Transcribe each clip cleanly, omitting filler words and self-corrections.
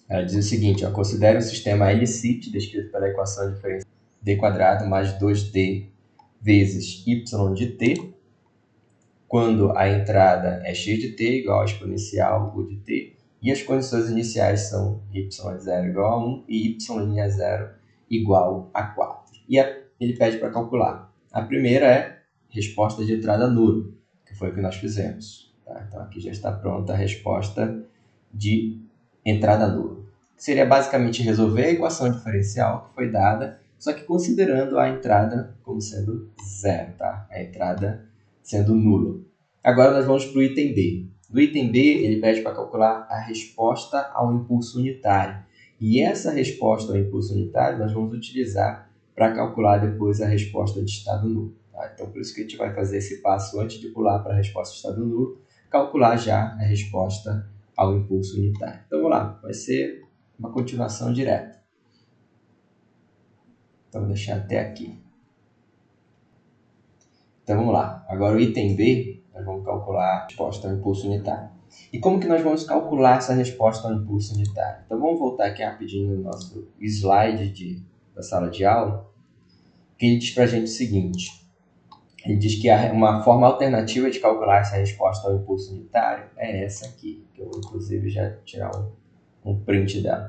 Ela diz o seguinte, ó, considere o sistema L-CIT descrito pela equação diferencial d² mais 2d vezes y de t, quando a entrada é x de t igual a exponencial u de t, e as condições iniciais são y0 igual a 1 e y'0 igual a 4. E ele pede para calcular. A primeira é resposta de entrada nula, que foi o que nós fizemos. Tá? Então, aqui já está pronta a resposta de entrada nula. Seria basicamente resolver a equação diferencial que foi dada, só que considerando a entrada como sendo zero, tá? A entrada sendo nula. Agora nós vamos para o item B. No item B, ele pede para calcular a resposta ao impulso unitário. E essa resposta ao impulso unitário nós vamos utilizar para calcular depois a resposta de estado nulo. Tá? Então, por isso que a gente vai fazer esse passo antes de pular para a resposta de estado nulo, calcular já a resposta ao impulso unitário. Então, vamos lá. Vai ser uma continuação direta. Então, vou deixar até aqui. Então, vamos lá. Agora, o item B, nós vamos calcular a resposta ao impulso unitário. E como que nós vamos calcular essa resposta ao impulso unitário? Então, vamos voltar aqui rapidinho no nosso slide da sala de aula, que ele diz para a gente o seguinte. Ele diz que uma forma alternativa de calcular essa resposta ao impulso unitário é essa aqui, que eu vou, inclusive, já tirar um print dela.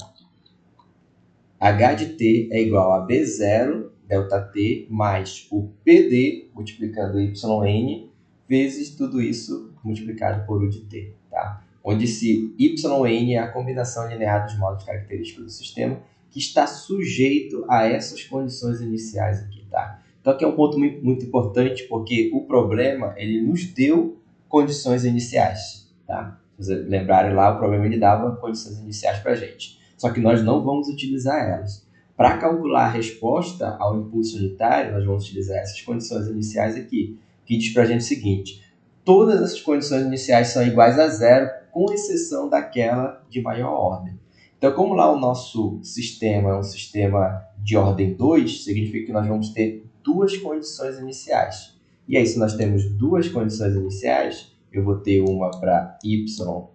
H de t é igual a B0 ΔT mais o PD multiplicando YN vezes tudo isso multiplicado por U de t. Tá? Onde se YN é a combinação linear dos modos característicos do sistema que está sujeito a essas condições iniciais aqui. Tá? Então aqui é um ponto muito importante porque o problema ele nos deu condições iniciais. Tá? Se vocês lembrarem lá, o problema ele dava condições iniciais para a gente. Só que nós não vamos utilizar elas. Para calcular a resposta ao impulso unitário, nós vamos utilizar essas condições iniciais aqui, que diz para a gente o seguinte: todas essas condições iniciais são iguais a zero, com exceção daquela de maior ordem. Então, como lá o nosso sistema é um sistema de ordem 2, significa que nós vamos ter duas condições iniciais. E aí, se nós temos duas condições iniciais, eu vou ter uma para y0,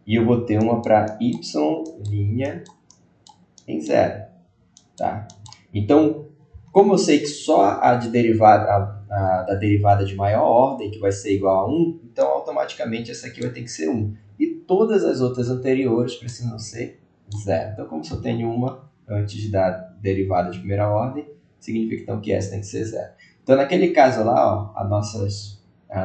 e eu vou ter uma para y' em 0. Tá? Então, como eu sei que só a da derivada de maior ordem, que vai ser igual a 1, então automaticamente essa aqui vai ter que ser 1. E todas as outras anteriores precisam ser 0. Então, como só tenho uma antes da derivada de primeira ordem, significa então que essa tem que ser 0. Então, naquele caso lá, ó, as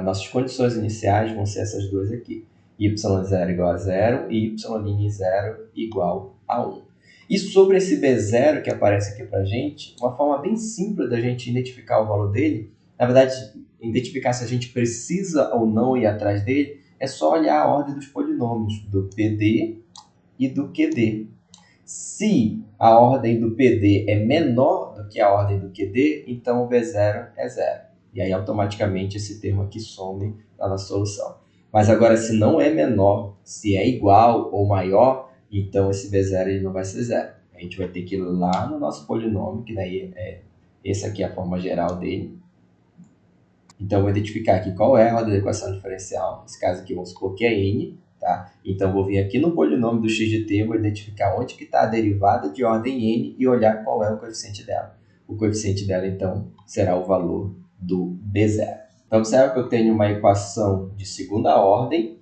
nossas condições iniciais vão ser essas duas aqui. y0 igual a 0 e y'0 igual a 1. E sobre esse B0 que aparece aqui para a gente, uma forma bem simples da gente identificar o valor dele, na verdade, identificar se a gente precisa ou não ir atrás dele, é só olhar a ordem dos polinômios, do PD e do QD. Se a ordem do PD é menor do que a ordem do QD, então o B0 é 0. E aí, automaticamente, esse termo aqui some na nossa solução. Mas agora, se não é menor, se é igual ou maior, então esse B0 ele não vai ser 0. A gente vai ter que ir lá no nosso polinômio, que daí essa aqui é a forma geral dele. Então, eu vou identificar aqui qual é a ordem da equação diferencial. Nesse caso aqui, vamos supor que é n. Tá? Então, eu vou vir aqui no polinômio do x de t, vou identificar onde que está a derivada de ordem n e olhar qual é o coeficiente dela. O coeficiente dela, então, será o valor do B0. Então, observa que eu tenho uma equação de segunda ordem.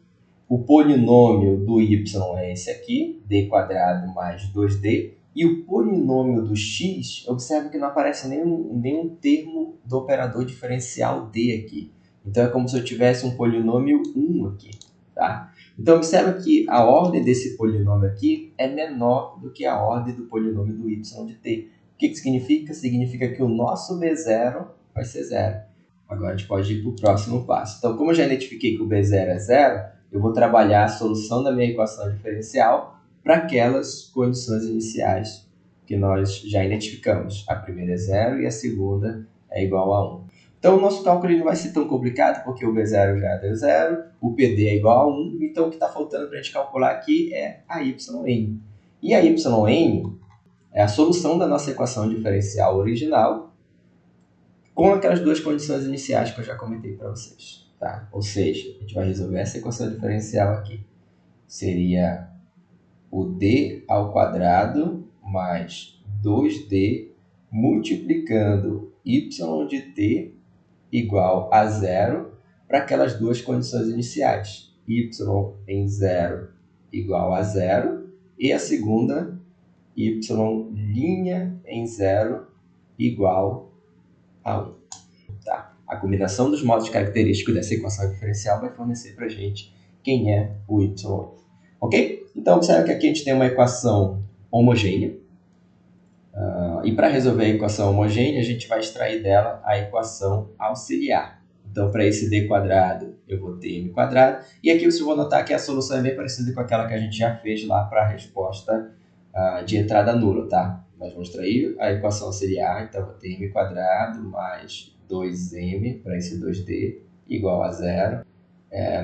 O polinômio do y é esse aqui, d² mais 2d. E o polinômio do x, observa que não aparece nenhum termo do operador diferencial d aqui. Então, é como se eu tivesse um polinômio 1 aqui. Tá? Então, observa que a ordem desse polinômio aqui é menor do que a ordem do polinômio do y de t. O que significa? Significa que o nosso B0 vai ser 0. Agora, a gente pode ir para o próximo passo. Então, como eu já identifiquei que o B0 é 0, eu vou trabalhar a solução da minha equação diferencial para aquelas condições iniciais que nós já identificamos. A primeira é 0 e a segunda é igual a 1. Então, o nosso cálculo não vai ser tão complicado, porque o B0 já deu 0, o PD é igual a 1, então o que está faltando para a gente calcular aqui é a YN. E a YN é a solução da nossa equação diferencial original com aquelas duas condições iniciais que eu já comentei para vocês. Tá? Ou seja, a gente vai resolver essa equação diferencial aqui. seria o d ao quadrado mais 2d multiplicando y de t igual a zero para aquelas duas condições iniciais. Y em zero igual a zero e a segunda, y' em zero igual a 1. Tá? A combinação dos modos característicos dessa equação diferencial vai fornecer para a gente quem é o y'. Ok? Então, observe que aqui a gente tem uma equação homogênea. E para resolver a equação homogênea, a gente vai extrair dela a equação auxiliar. Então, para esse d quadrado, eu vou ter m quadrado. E aqui você vai notar que a solução é bem parecida com aquela que a gente já fez lá para a resposta de entrada nula, tá? Nós vamos extrair a equação auxiliar, então eu vou ter m quadrado mais 2m para esse 2d igual a zero.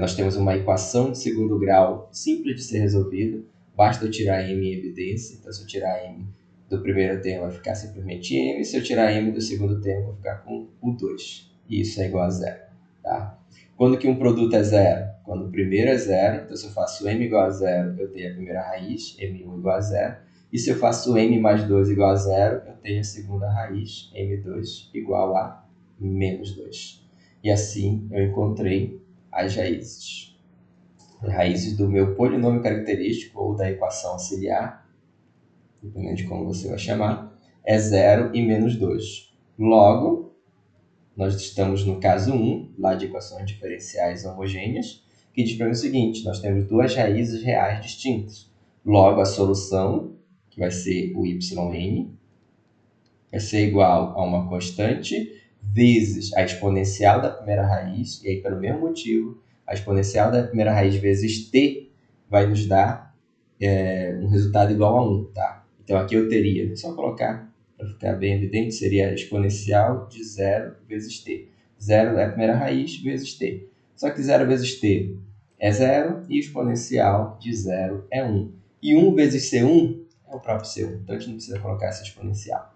Nós temos uma equação de segundo grau simples de ser resolvida. Basta eu tirar m em evidência. Então, se eu tirar m do primeiro termo, vai ficar simplesmente m. Se eu tirar m do segundo termo, vai ficar com o 2. E isso é igual a zero. Tá? Quando que um produto é zero? Quando o primeiro é zero. Então, se eu faço m igual a zero, eu tenho a primeira raiz, m1 igual a zero. E se eu faço m mais 2 igual a zero, eu tenho a segunda raiz, m2 igual a menos 2. E assim eu encontrei as raízes. As raízes do meu polinômio característico ou da equação auxiliar, dependendo de como você vai chamar, é 0 e menos 2. Logo, nós estamos no caso 1, lá de equações diferenciais homogêneas, que diz para mim o seguinte: nós temos duas raízes reais distintas. Logo, a solução, que vai ser o yn, vai ser igual a uma constante vezes a exponencial da primeira raiz, e aí, pelo mesmo motivo, a exponencial da primeira raiz vezes t vai nos dar um resultado igual a 1. Tá? Então, aqui eu teria, só colocar para ficar bem evidente, seria a exponencial de 0 vezes t. 0 é a primeira raiz vezes t. Só que 0 vezes t é 0 e exponencial de 0 é 1. E 1 vezes C1 é o próprio C1, então a gente não precisa colocar essa exponencial.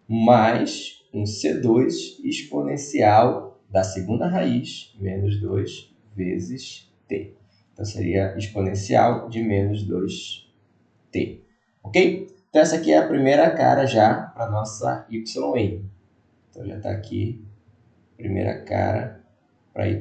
Mais um C2 exponencial da segunda raiz, menos 2 vezes t. Então, seria exponencial de menos 2t. Ok? Então, essa aqui é a primeira cara já para a nossa yn. Então, já está aqui a primeira cara para yn.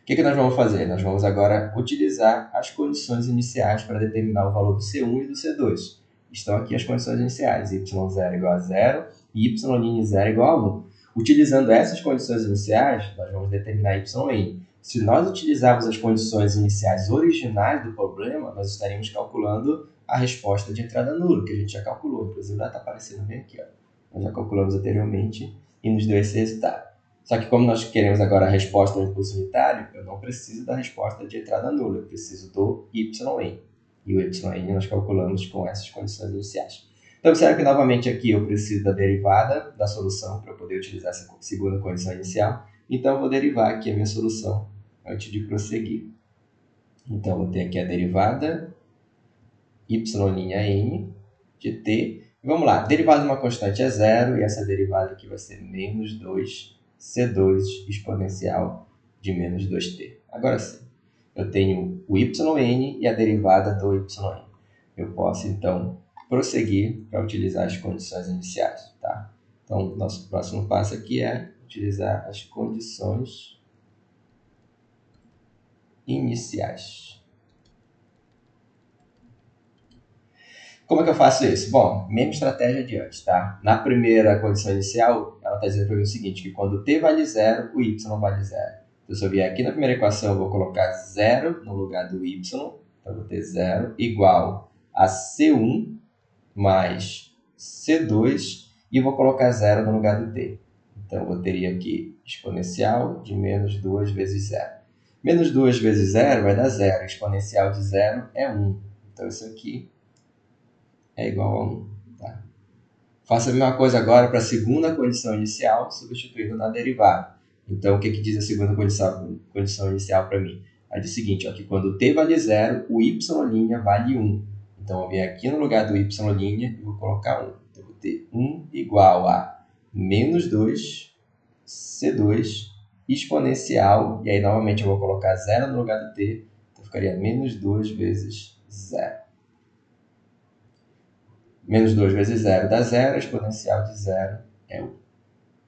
O que nós vamos fazer? Nós vamos agora utilizar as condições iniciais para determinar o valor do C1 e do C2. Estão aqui as condições iniciais, y0 igual a 0 e y'0 igual a 1. Utilizando essas condições iniciais, nós vamos determinar yn. Se nós utilizarmos as condições iniciais originais do problema, nós estaríamos calculando a resposta de entrada nula, que a gente já calculou. Inclusive, ela está aparecendo bem aqui. Ó. Nós já calculamos anteriormente e nos deu esse resultado. Só que como nós queremos agora a resposta do impulso unitário, eu não preciso da resposta de entrada nula, eu preciso do yn. E o yn nós calculamos com essas condições iniciais. Então, observe que novamente aqui eu preciso da derivada da solução para poder utilizar essa segunda condição inicial. Então, eu vou derivar aqui a minha solução antes de prosseguir. Então, eu vou ter aqui a derivada y'm de t. Vamos lá, derivada de uma constante é zero e essa derivada aqui vai ser menos 2c2 exponencial de menos 2t. Agora sim, eu tenho o yn e a derivada do yn. Eu posso, então, prosseguir para utilizar as condições iniciais. Tá? Então, nosso próximo passo aqui é utilizar as condições iniciais. Como é que eu faço isso? Bom, mesma estratégia de antes, tá? Na primeira condição inicial, ela está dizendo para mim o seguinte, que quando t vale 0, o y vale 0. Então, se eu vier aqui na primeira equação, eu vou colocar 0 no lugar do y, então eu vou ter 0 igual a C1 mais C2 e vou colocar 0 no lugar do t. Então, eu teria aqui exponencial de menos 2 vezes 0. Menos 2 vezes 0 vai dar 0. Exponencial de 0 é 1. Então, isso aqui é igual a 1. Tá? Faça a mesma coisa agora para a segunda condição inicial, substituindo na derivada. Então, o que diz a segunda condição inicial para mim? Ela diz o seguinte, ó, que quando t vale 0, o y' vale 1. Então, eu venho aqui no lugar do y' e vou colocar 1. Então, eu vou ter 1 igual a menos 2 C2 exponencial, e aí novamente eu vou colocar 0 no lugar do t, Então, ficaria menos 2 vezes 0. Menos 2 vezes 0 dá 0, a exponencial de 0 é 1.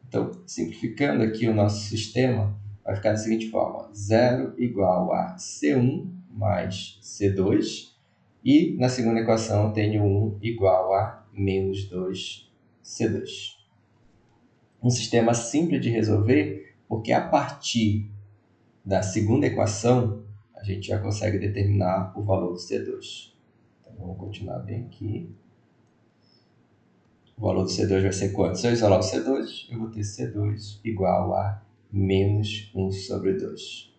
Então, simplificando aqui o nosso sistema, vai ficar da seguinte forma: 0 igual a C1 mais C2. E na segunda equação eu tenho 1 igual a menos 2C2. Um sistema simples de resolver, porque a partir da segunda equação, a gente já consegue determinar o valor do C2. Então, vamos continuar bem aqui. O valor do C2 vai ser quanto? Se eu isolar o C2, eu vou ter C2 igual a menos 1 sobre 2.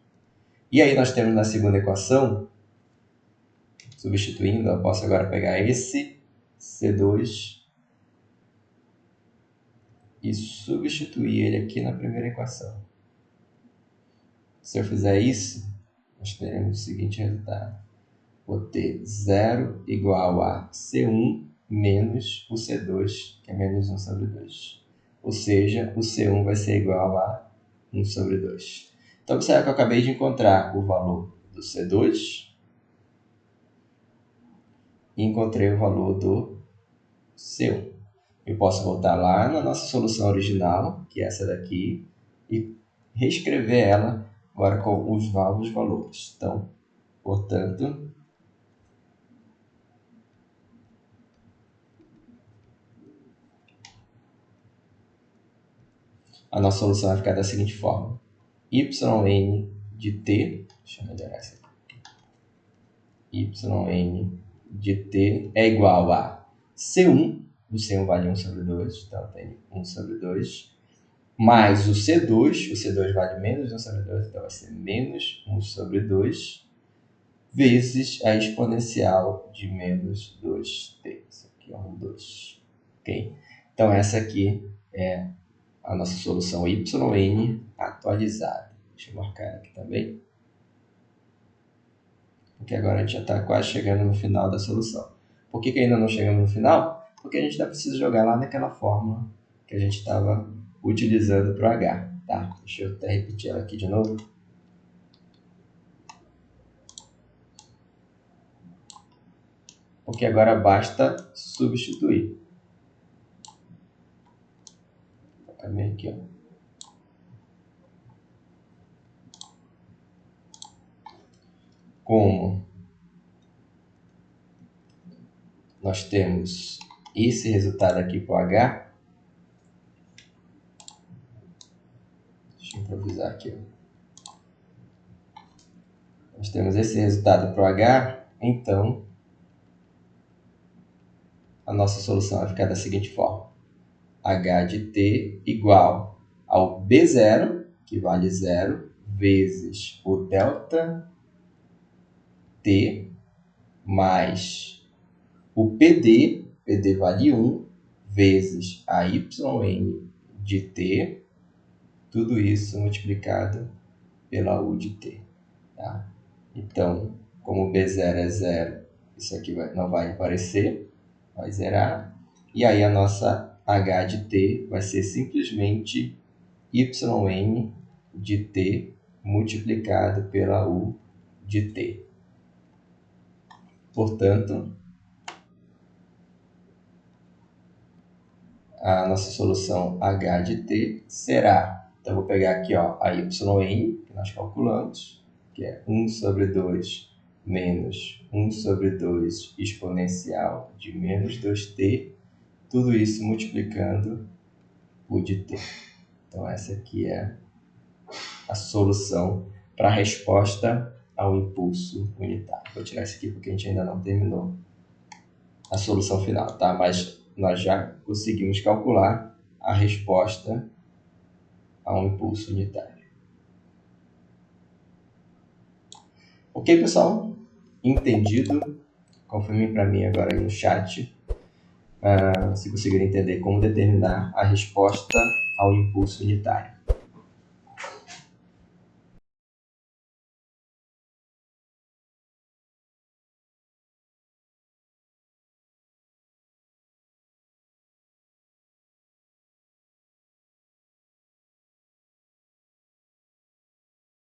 E aí nós temos na segunda equação, substituindo, eu posso agora pegar esse C2 e substituir ele aqui na primeira equação. Se eu fizer isso, nós teremos o seguinte resultado. Vou ter 0 igual a C1 menos o C2, que é menos 1 sobre 2. Ou seja, o C1 vai ser igual a 1 sobre 2. Então, observe que eu acabei de encontrar o valor do C2 e encontrei o valor do C1. Eu posso voltar lá na nossa solução original, que é essa daqui, e reescrever ela agora com os novos valores. Então, portanto, a nossa solução vai ficar da seguinte forma: yn de t, deixa eu melhorar isso aqui, yn de t é igual a C1, o C1 vale 1 sobre 2, então eu tenho 1 sobre 2, mais o C2 vale menos 1 sobre 2, então vai ser menos 1 sobre 2, vezes a exponencial de menos 2t. Isso aqui é um 2. Okay? Então, essa aqui é a nossa solução yn atualizada. Deixa eu marcar aqui também, porque agora a gente já está quase chegando no final da solução. Por que ainda não chegamos no final? Porque a gente ainda precisa jogar lá naquela fórmula que a gente estava utilizando para o H. Tá? Deixa eu até repetir ela aqui de novo. Porque agora basta substituir. Vou colocar bem aqui, ó. Como nós temos esse resultado aqui para o H, deixa eu improvisar aqui, ó. Nós temos esse resultado para o H, então a nossa solução vai ficar da seguinte forma: H de t igual ao B0, que vale 0, vezes o delta t, mais o PD vale 1, vezes a yn de t, tudo isso multiplicado pela u de t. Tá? Então, como B0 é 0, isso aqui não vai aparecer, vai zerar. E aí a nossa H de t vai ser simplesmente yn de t multiplicado pela u de t. Portanto, a nossa solução H de t será, então eu vou pegar aqui, ó, a yn que nós calculamos, que é 1 sobre 2 menos 1 sobre 2 exponencial de menos 2t, tudo isso multiplicando u de t. Então essa aqui é a solução para a resposta ao impulso unitário. Vou tirar isso aqui porque a gente ainda não terminou a solução final, tá? Mas nós já conseguimos calcular a resposta a um impulso unitário. Ok, pessoal? Entendido? Confirme para mim agora aí no chat se conseguirem entender como determinar a resposta ao impulso unitário.